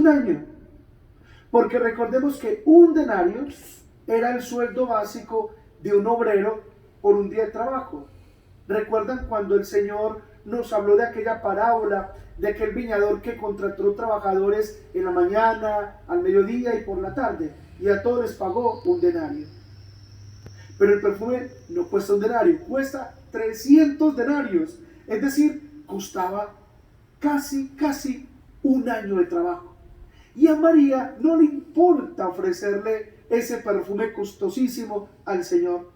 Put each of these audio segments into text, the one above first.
un año. Porque recordemos que un denario era el sueldo básico de un obrero por un día de trabajo. ¿Recuerdan cuando el Señor nos habló de aquella parábola de aquel viñador que contrató trabajadores en la mañana, al mediodía y por la tarde, y a todos les pagó un denario? Pero el perfume no cuesta un denario, cuesta 300 denarios, es decir, costaba casi un año de trabajo. Y a María no le importa ofrecerle ese perfume costosísimo al Señor.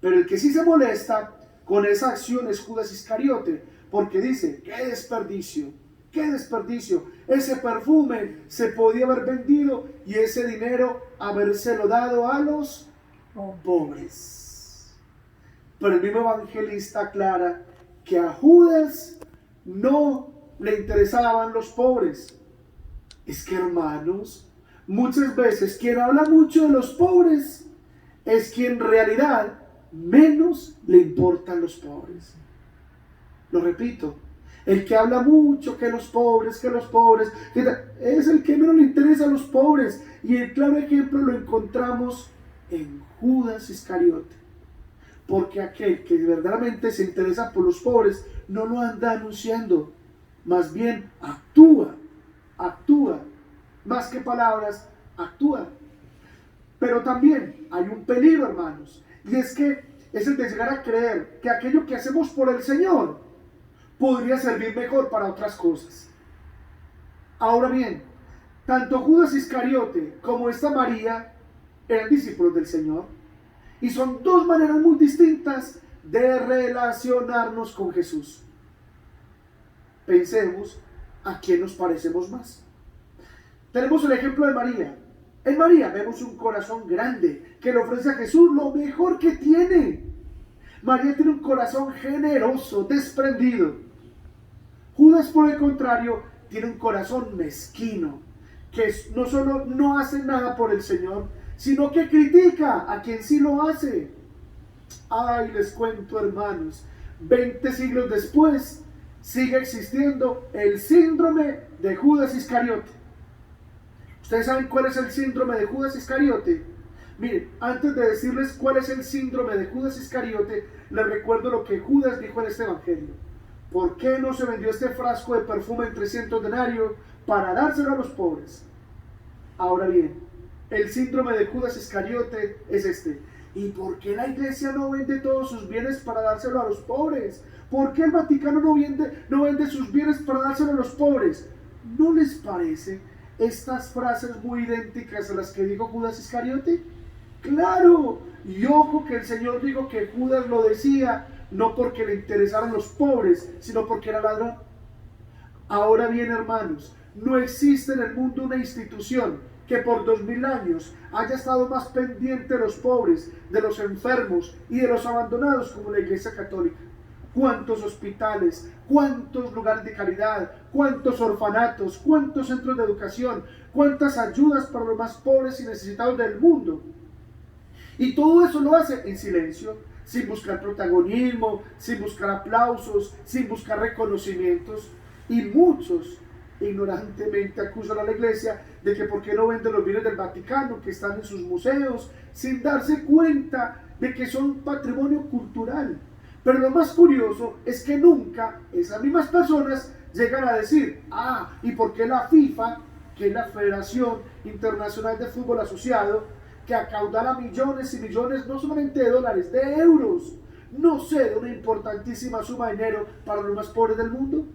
Pero el que sí se molesta con esa acción es Judas Iscariote, porque dice, ¡qué desperdicio! ¡Qué desperdicio! Ese perfume se podía haber vendido y ese dinero habérselo dado a los pobres. Pero el mismo evangelista aclara que a Judas no le interesaban los pobres. Es que, hermanos, muchas veces quien habla mucho de los pobres es quien en realidad menos le importan los pobres. Lo repito, el que habla mucho que los pobres, es el que menos le interesa a los pobres. Y el claro ejemplo lo encontramos en Judas Iscariote. Porque aquel que verdaderamente se interesa por los pobres no lo anda anunciando, más bien actúa, más que palabras, actúa. Pero también hay un peligro, hermanos, y es que es el de llegar a creer que aquello que hacemos por el Señor podría servir mejor para otras cosas. Ahora bien, tanto Judas Iscariote como esta María eran discípulos del Señor, y son dos maneras muy distintas de relacionarnos con Jesús. Pensemos a quién nos parecemos más. Tenemos el ejemplo de María. En María vemos un corazón grande que le ofrece a Jesús lo mejor que tiene. María tiene un corazón generoso, desprendido. Judas, por el contrario, tiene un corazón mezquino, que no solo no hace nada por el Señor, sino que critica a quien sí lo hace. Ay, les cuento, hermanos, 20 siglos después sigue existiendo el síndrome de Judas Iscariote. ¿Ustedes saben cuál es el síndrome de Judas Iscariote? Miren, antes de decirles cuál es el síndrome de Judas Iscariote, les recuerdo lo que Judas dijo en este evangelio. ¿Por qué no se vendió este frasco de perfume en 300 denarios para dárselo a los pobres? Ahora bien, el síndrome de Judas Iscariote es este. ¿Y por qué la iglesia no vende todos sus bienes para dárselo a los pobres? ¿Por qué el Vaticano no vende sus bienes para dárselo a los pobres? ¿No les parece estas frases muy idénticas a las que dijo Judas Iscariote? ¡Claro! Y ojo que el Señor dijo que Judas lo decía no porque le interesaran los pobres, sino porque era ladrón. Ahora bien, hermanos, no existe en el mundo una institución que por 2000 años haya estado más pendiente de los pobres, de los enfermos y de los abandonados como la Iglesia Católica. ¿Cuántos hospitales, cuántos lugares de caridad, cuántos orfanatos, cuántos centros de educación, cuántas ayudas para los más pobres y necesitados del mundo? Y todo eso lo hace en silencio, sin buscar protagonismo, sin buscar aplausos, sin buscar reconocimientos. Y muchos ignorantemente acusan a la iglesia de que por qué no vende los bienes del Vaticano que están en sus museos, sin darse cuenta de que son patrimonio cultural. Pero lo más curioso es que nunca esas mismas personas llegan a decir, ¿y por qué la FIFA, que es la Federación Internacional de Fútbol Asociado, que acaudala millones y millones, no solamente de dólares, de euros, no sé, de una importantísima suma de dinero para los más pobres del mundo?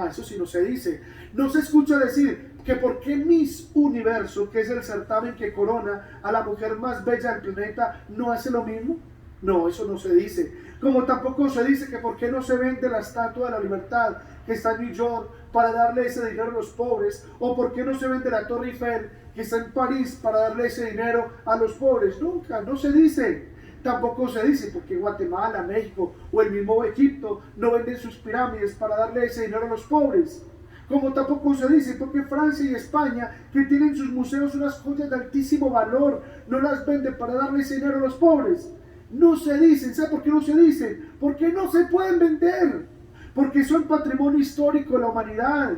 Eso sí no se dice. No se escucha decir que por qué Miss Universo, que es el certamen que corona a la mujer más bella del planeta, no hace lo mismo. No, eso no se dice. Como tampoco se dice que por qué no se vende la Estatua de la Libertad que está en New York para darle ese dinero a los pobres, o por qué no se vende la Torre Eiffel que está en París para darle ese dinero a los pobres. Nunca, no se dice. Tampoco se dice porque Guatemala, México o el mismo Egipto no venden sus pirámides para darle ese dinero a los pobres. Como tampoco se dice porque Francia y España, que tienen en sus museos unas joyas de altísimo valor, no las venden para darle ese dinero a los pobres. No se dicen. ¿Sabe por qué no se dicen? Porque no se pueden vender, porque son patrimonio histórico de la humanidad.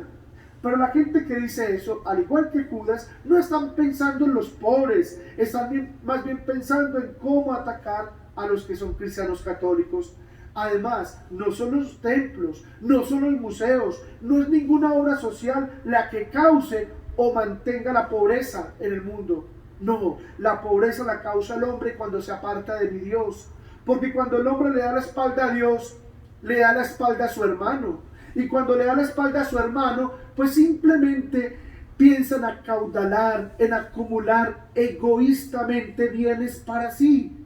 Pero la gente que dice eso, al igual que Judas, no están pensando en los pobres, están más bien pensando en cómo atacar a los que son cristianos católicos. Además, no son los templos, no son los museos, no es ninguna obra social la que cause o mantenga la pobreza en el mundo. No, la pobreza la causa el hombre cuando se aparta de mi Dios. Porque cuando el hombre le da la espalda a Dios, le da la espalda a su hermano. Y cuando le da la espalda a su hermano, pues simplemente piensa en acaudalar, en acumular egoístamente bienes para sí.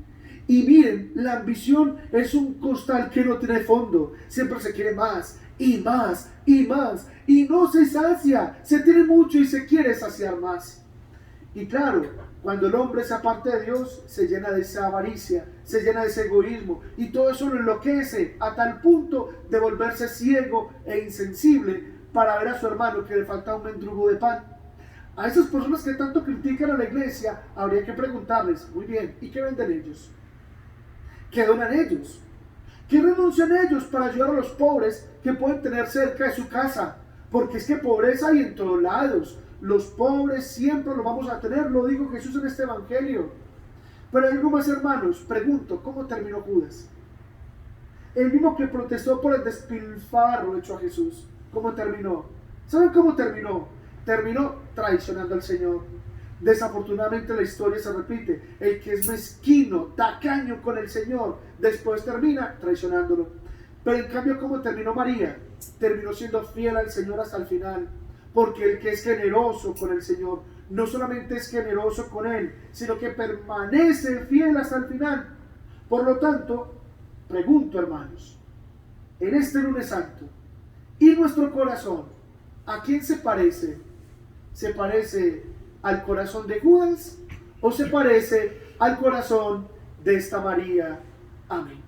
Y miren, la ambición es un costal que no tiene fondo. Siempre se quiere más y más y más. Y no se sacia. Se tiene mucho y se quiere saciar más. Y claro, cuando el hombre se aparta de Dios, se llena de esa avaricia, se llena de ese egoísmo. Y todo eso lo enloquece a tal punto de volverse ciego e insensible para ver a su hermano que le falta un mendrugo de pan. A esas personas que tanto critican a la iglesia, habría que preguntarles, muy bien, ¿y qué venden ellos? ¿Qué donan ellos? ¿Qué renuncian ellos para ayudar a los pobres que pueden tener cerca de su casa? Porque es que pobreza hay en todos lados. Los pobres siempre los vamos a tener, lo dijo Jesús en este evangelio. Pero hay algo más, hermanos. Pregunto, ¿cómo terminó Judas? El mismo que protestó por el despilfarro hecho a Jesús. ¿Cómo terminó? ¿Saben cómo terminó? Terminó traicionando al Señor. Desafortunadamente la historia se repite. El que es mezquino, tacaño con el Señor, después termina traicionándolo. Pero en cambio, ¿cómo terminó María? Terminó siendo fiel al Señor hasta el final. Porque el que es generoso con el Señor, no solamente es generoso con Él, sino que permanece fiel hasta el final. Por lo tanto, pregunto, hermanos, en este lunes santo, ¿y nuestro corazón a quién se parece? ¿Se parece al corazón de Judas o se parece al corazón de esta María? Amén.